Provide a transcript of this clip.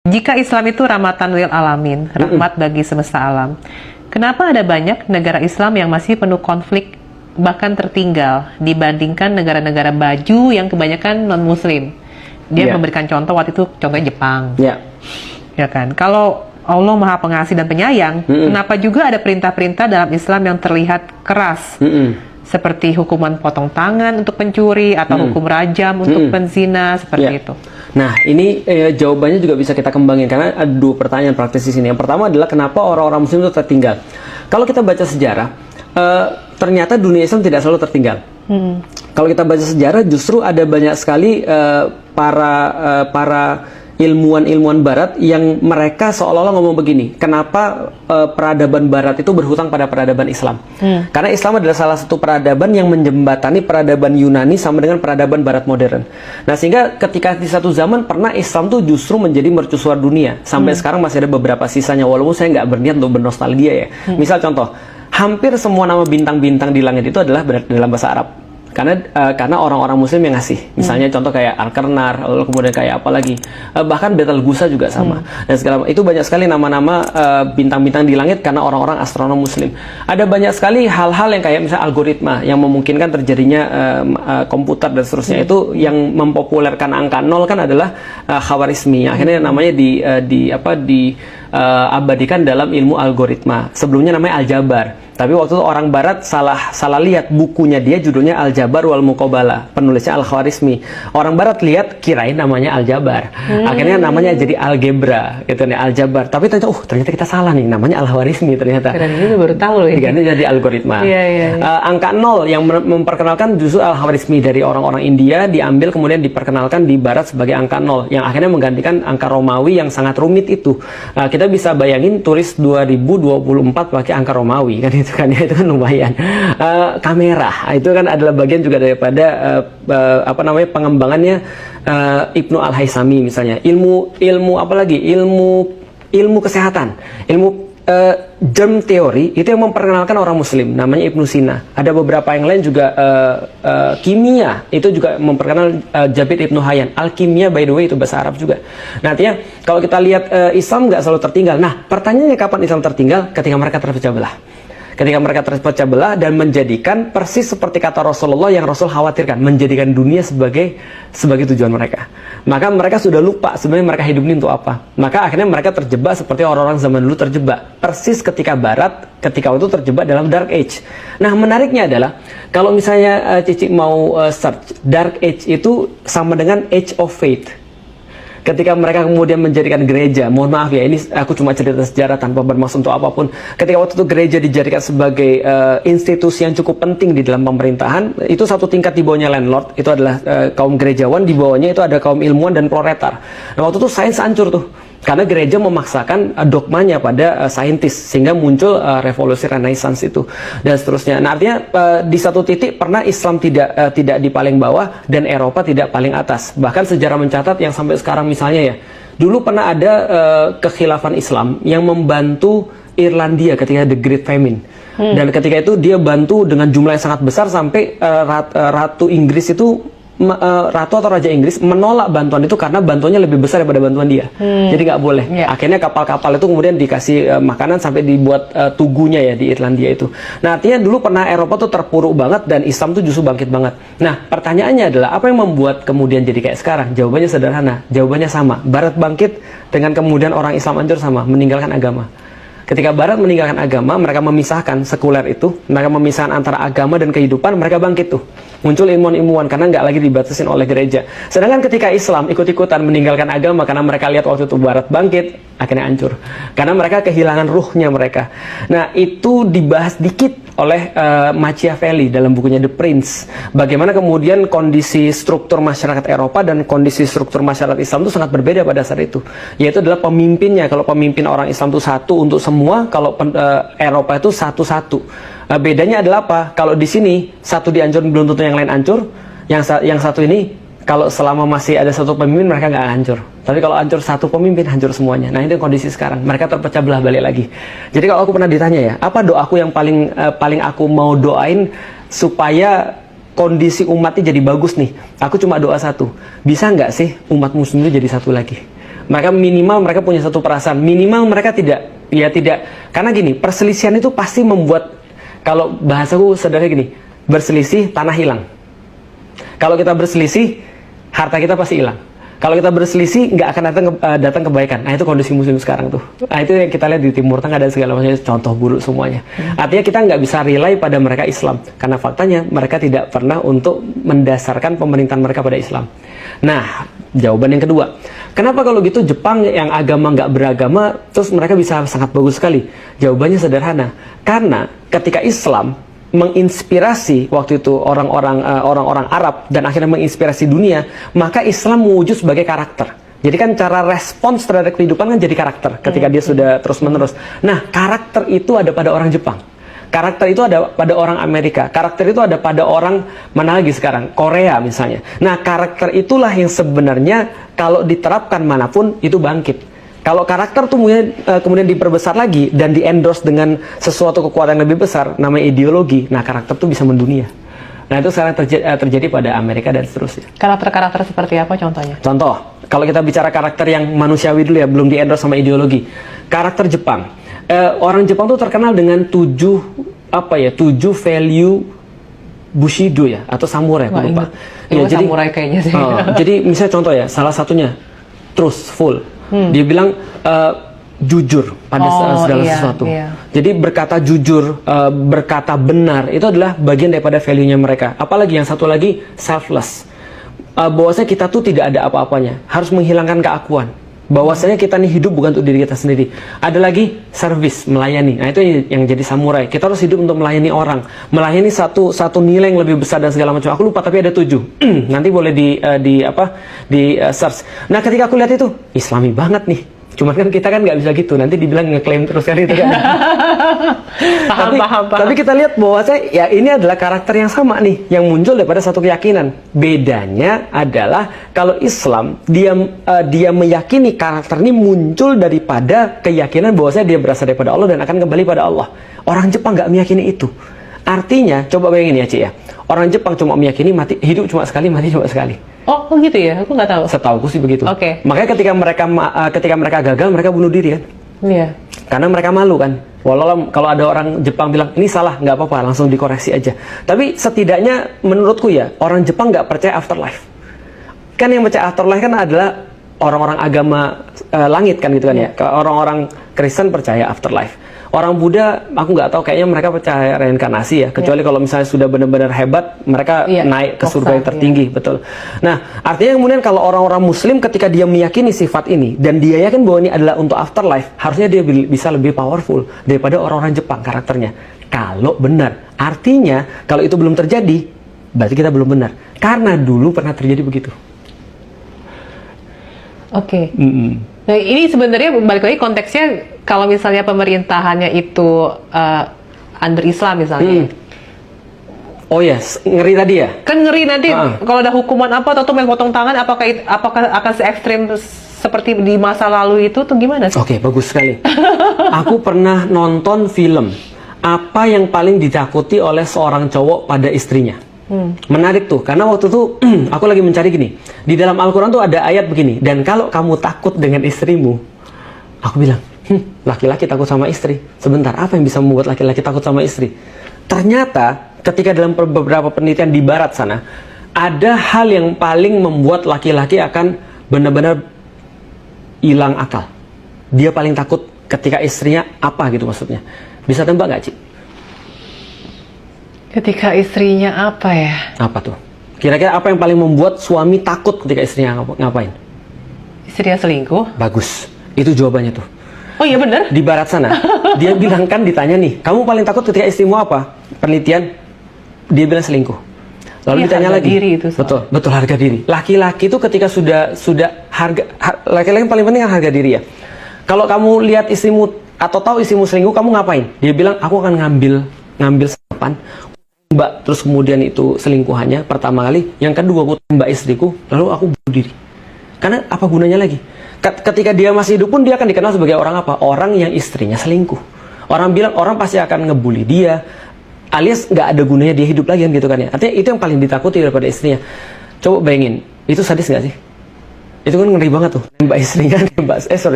Jika Islam itu rahmatan lil alamin, rahmat bagi semesta alam, kenapa ada banyak negara Islam yang masih penuh konflik, bahkan tertinggal dibandingkan negara-negara baju yang kebanyakan non-Muslim? Dia memberikan contoh waktu itu, contohnya Jepang. Ya kan? Kalau Allah Maha Pengasih dan Penyayang, kenapa juga ada perintah-perintah dalam Islam yang terlihat keras? Seperti hukuman potong tangan untuk pencuri, atau hukum rajam untuk penzina, seperti itu. Nah, ini jawabannya juga bisa kita kembangin karena ada dua pertanyaan praktis di sini. Yang pertama adalah kenapa orang-orang Muslim itu tertinggal. Kalau kita baca sejarah, ternyata dunia Islam tidak selalu tertinggal. Kalau kita baca sejarah, justru ada banyak sekali para ilmuwan Barat yang mereka seolah-olah ngomong begini, kenapa peradaban Barat itu berhutang pada peradaban Islam? Karena Islam adalah salah satu peradaban yang menjembatani peradaban Yunani sama dengan peradaban Barat modern. Nah, sehingga ketika di satu zaman pernah Islam tuh justru menjadi mercusuar dunia. Sampai sekarang masih ada beberapa sisanya, walaupun saya nggak berniat untuk bernostalgia ya. Misal contoh, hampir semua nama bintang-bintang di langit itu adalah dalam bahasa Arab. Karena orang-orang Muslim yang ngasih, misalnya contoh kayak Al-Karnar, lalu kemudian kayak apa lagi, bahkan Betelgeuse juga sama, dan segala itu banyak sekali nama-nama bintang-bintang di langit karena orang-orang astronom Muslim. Ada banyak sekali hal-hal yang kayak misalnya algoritma yang memungkinkan terjadinya komputer dan seterusnya, itu yang mempopulerkan angka 0 kan adalah Khawarizmi, akhirnya namanya abadikan dalam ilmu algoritma. Sebelumnya namanya aljabar. Tapi waktu itu orang Barat salah lihat bukunya, dia judulnya Al-Jabar wal Muqabalah, penulisnya Al-Khwarizmi. Orang Barat lihat kirain namanya Aljabar. Akhirnya namanya jadi algebra gitu nih, Aljabar. Tapi ternyata kita salah nih, namanya Al-Khwarizmi ternyata. Keren juga, baru tahu loh. Diganti jadi algoritma. Angka 0 yang memperkenalkan justru Al-Khwarizmi dari orang-orang India, diambil kemudian diperkenalkan di Barat sebagai angka 0 yang akhirnya menggantikan angka Romawi yang sangat rumit itu. Kita bisa bayangin turis 2024 pakai angka Romawi kan, itu kan lumayan. Kamera itu kan adalah bagian juga daripada pengembangannya Ibnu Al-Haisami misalnya. Ilmu apa lagi? Ilmu kesehatan, ilmu germ teori itu yang memperkenalkan orang Muslim, namanya Ibnu Sina. Ada beberapa yang lain juga, kimia itu juga memperkenal Jabir Ibnu Hayyan. Alkimia by the way itu bahasa Arab juga. Nah, artinya kalau kita lihat Islam nggak selalu tertinggal. Nah, pertanyaannya kapan Islam tertinggal? Ketika mereka terpecah belah. Ketika mereka terpecah belah dan menjadikan persis seperti kata Rasulullah yang Rasul khawatirkan, menjadikan dunia sebagai tujuan mereka. Maka mereka sudah lupa sebenarnya mereka hidup ini untuk apa. Maka akhirnya mereka terjebak seperti orang-orang zaman dulu terjebak. Persis ketika Barat, ketika itu terjebak dalam Dark Age. Nah, menariknya adalah kalau misalnya Cici mau search, Dark Age itu sama dengan Age of Faith. Ketika mereka kemudian menjadikan gereja, mohon maaf ya, ini aku cuma cerita sejarah tanpa bermaksud untuk apapun. Ketika waktu itu gereja dijadikan sebagai institusi yang cukup penting di dalam pemerintahan, itu satu tingkat di bawahnya landlord, itu adalah kaum gerejawan, di bawahnya itu ada kaum ilmuwan dan proletar. Nah, waktu itu sains hancur tuh. Karena gereja memaksakan dogmanya pada saintis, sehingga muncul revolusi Renaissance itu dan seterusnya. Nah, artinya di satu titik pernah Islam tidak di paling bawah dan Eropa tidak paling atas. Bahkan sejarah mencatat yang sampai sekarang misalnya ya, dulu pernah ada kekhilafan Islam yang membantu Irlandia ketika The Great Famine. Dan ketika itu dia bantu dengan jumlah yang sangat besar sampai Ratu Inggris itu, Ratu atau Raja Inggris menolak bantuan itu karena bantuannya lebih besar daripada bantuan dia. Jadi nggak boleh. Akhirnya kapal-kapal itu kemudian dikasih makanan sampai dibuat tugunya ya di Irlandia itu. Nah, artinya dulu pernah Eropa tuh terpuruk banget dan Islam tuh justru bangkit banget. Nah, pertanyaannya adalah apa yang membuat kemudian jadi kayak sekarang? Jawabannya sederhana. Jawabannya sama. Barat bangkit dengan kemudian orang Islam hancur sama, meninggalkan agama. Ketika Barat meninggalkan agama, mereka memisahkan sekuler itu, mereka memisahkan antara agama dan kehidupan, mereka bangkit tuh. Muncul ilmuwan-ilmuwan karena nggak lagi dibatasin oleh gereja. Sedangkan ketika Islam ikut-ikutan meninggalkan agama karena mereka lihat waktu itu Barat bangkit, akhirnya hancur. Karena mereka kehilangan ruhnya mereka. Nah, itu dibahas dikit oleh Machiavelli dalam bukunya The Prince. Bagaimana kemudian kondisi struktur masyarakat Eropa dan kondisi struktur masyarakat Islam itu sangat berbeda pada saat itu. Yaitu adalah pemimpinnya. Kalau pemimpin orang Islam itu satu untuk semua, kalau Eropa itu satu-satu. Bedanya adalah apa? Kalau di sini satu dihancur belum tentu yang lain hancur. Yang satu ini kalau selama masih ada satu pemimpin mereka nggak hancur. Tapi kalau hancur satu pemimpin hancur semuanya. Nah, ini kondisi sekarang. Mereka terpecah belah balik lagi. Jadi kalau aku pernah ditanya ya, apa doaku yang paling aku mau doain supaya kondisi umatnya jadi bagus nih? Aku cuma doa satu. Bisa nggak sih umat muslim itu jadi satu lagi? Mereka minimal mereka punya satu perasaan, minimal mereka tidak, karena gini, perselisihan itu pasti membuat, kalau bahasaku sederhana gini, berselisih tanah hilang. Kalau kita berselisih, harta kita pasti hilang. Kalau kita berselisih, nggak akan datang kebaikan. Nah, itu kondisi muslim sekarang tuh. Nah, itu yang kita lihat di Timur Tengah dan segala macam, contoh buruk semuanya. Artinya kita nggak bisa rely pada mereka Islam. Karena faktanya mereka tidak pernah untuk mendasarkan pemerintahan mereka pada Islam. Nah, jawaban yang kedua. Kenapa kalau gitu Jepang yang agama nggak beragama, terus mereka bisa sangat bagus sekali? Jawabannya sederhana. Karena ketika Islam menginspirasi waktu itu orang-orang Arab dan akhirnya menginspirasi dunia, maka Islam mewujud sebagai karakter. Jadi kan cara respons terhadap kehidupan kan jadi karakter ketika dia sudah terus-menerus. Nah, karakter itu ada pada orang Jepang. Karakter itu ada pada orang Amerika. Karakter itu ada pada orang mana lagi sekarang? Korea misalnya. Nah, karakter itulah yang sebenarnya kalau diterapkan manapun itu bangkit. Kalau karakter tuh kemudian diperbesar lagi dan di-endorse dengan sesuatu kekuatan yang lebih besar, namanya ideologi, nah karakter tuh bisa mendunia. Nah, itu sekarang terjadi pada Amerika dan seterusnya. Karakter-karakter seperti apa contohnya? Contoh, kalau kita bicara karakter yang manusiawi dulu ya, belum di-endorse sama ideologi. Karakter Jepang. Orang Jepang tuh terkenal dengan 7 value Bushido ya, atau samurai, aku lupa. Ya, jadi samurai kayaknya sih. Jadi misalnya contoh ya, salah satunya truthful. Dia bilang jujur pada segala sesuatu. Iya. Jadi berkata jujur, berkata benar, itu adalah bagian daripada value-nya mereka. Apalagi yang satu lagi, selfless. Bahwasanya kita tuh tidak ada apa-apanya, harus menghilangkan keakuan. Bahwasanya kita nih hidup bukan untuk diri kita sendiri. Ada lagi service, melayani. Nah, itu yang jadi samurai. Kita harus hidup untuk melayani orang, melayani satu nilai yang lebih besar dan segala macam. Aku lupa tapi ada 7. Nanti boleh di search. Nah, ketika aku lihat itu Islami banget nih. Cuman kan kita kan nggak bisa gitu, nanti dibilang ngeklaim terus kan itu kan. Paham. Tapi kita lihat bahwa ya ini adalah karakter yang sama nih, yang muncul daripada satu keyakinan. Bedanya adalah kalau Islam dia meyakini karakter ini muncul daripada keyakinan bahwasanya dia berasal daripada Allah dan akan kembali pada Allah. Orang Jepang nggak meyakini itu. Artinya, coba bayangin ya Ci ya, orang Jepang cuma meyakini hidup cuma sekali, mati cuma sekali. Oh gitu ya, aku nggak tahu. Setauku sih begitu. Oke. Makanya ketika mereka gagal, mereka bunuh diri kan? Iya. Karena mereka malu kan. Walau kalau ada orang Jepang bilang ini salah, nggak apa-apa, langsung dikoreksi aja. Tapi setidaknya menurutku ya, orang Jepang nggak percaya afterlife. Kan yang percaya afterlife kan adalah orang-orang agama langit kan gitu kan ya. Orang-orang Kristen percaya afterlife. Orang Buddha, aku nggak tahu, kayaknya mereka percaya reinkarnasi ya. Kecuali kalau misalnya sudah benar-benar hebat, mereka naik ke surga yang tertinggi, betul. Nah, artinya kemudian kalau orang-orang Muslim ketika dia meyakini sifat ini dan dia yakin bahwa ini adalah untuk afterlife, harusnya dia bisa lebih powerful daripada orang-orang Jepang karakternya. Kalau benar, artinya kalau itu belum terjadi, berarti kita belum benar. Karena dulu pernah terjadi begitu. Oke. Nah, ini sebenarnya balik lagi konteksnya kalau misalnya pemerintahannya itu under Islam misalnya. Oh yes, ngeri tadi ya? Kan ngeri nanti kalau ada hukuman apa atau main potong tangan, apakah akan se ekstrim seperti di masa lalu itu tuh gimana sih? Oke, bagus sekali. Aku pernah nonton film apa yang paling ditakuti oleh seorang cowok pada istrinya. Menarik tuh, karena waktu itu aku lagi mencari gini, di dalam Al-Quran tuh ada ayat begini, dan kalau kamu takut dengan istrimu, aku bilang, laki-laki takut sama istri, sebentar, apa yang bisa membuat laki-laki takut sama istri? Ternyata ketika dalam beberapa penelitian di barat sana, ada hal yang paling membuat laki-laki akan benar-benar hilang akal. Dia paling takut ketika istrinya apa gitu maksudnya. Bisa tebak nggak, Ci? Ketika istrinya apa ya? Apa tuh? Kira-kira apa yang paling membuat suami takut ketika istrinya ngapain? Istrinya selingkuh? Bagus. Itu jawabannya tuh. Oh iya bener? Di barat sana. Dia bilang kan ditanya nih, kamu paling takut ketika istrimu apa? Penelitian, dia bilang selingkuh. Lalu ditanya lagi. Diri itu betul harga diri. Laki-laki itu ketika sudah laki-laki yang paling penting kan harga diri ya. Kalau kamu lihat istrimu atau tahu istrimu selingkuh, kamu ngapain? Dia bilang, aku akan ngambil senapan, tembak, terus kemudian itu selingkuhannya pertama kali, yang kedua aku tembak istriku, lalu aku bunuh diri. Karena apa gunanya lagi? Ketika dia masih hidup pun dia akan dikenal sebagai orang apa? Orang yang istrinya selingkuh. Orang pasti akan ngebully dia, alias nggak ada gunanya dia hidup lagi kan gitu kan ya. Artinya itu yang paling ditakuti daripada istrinya. Coba bayangin, itu sadis nggak sih? Itu kan ngeri banget tuh. Nembak istrinya, sorry.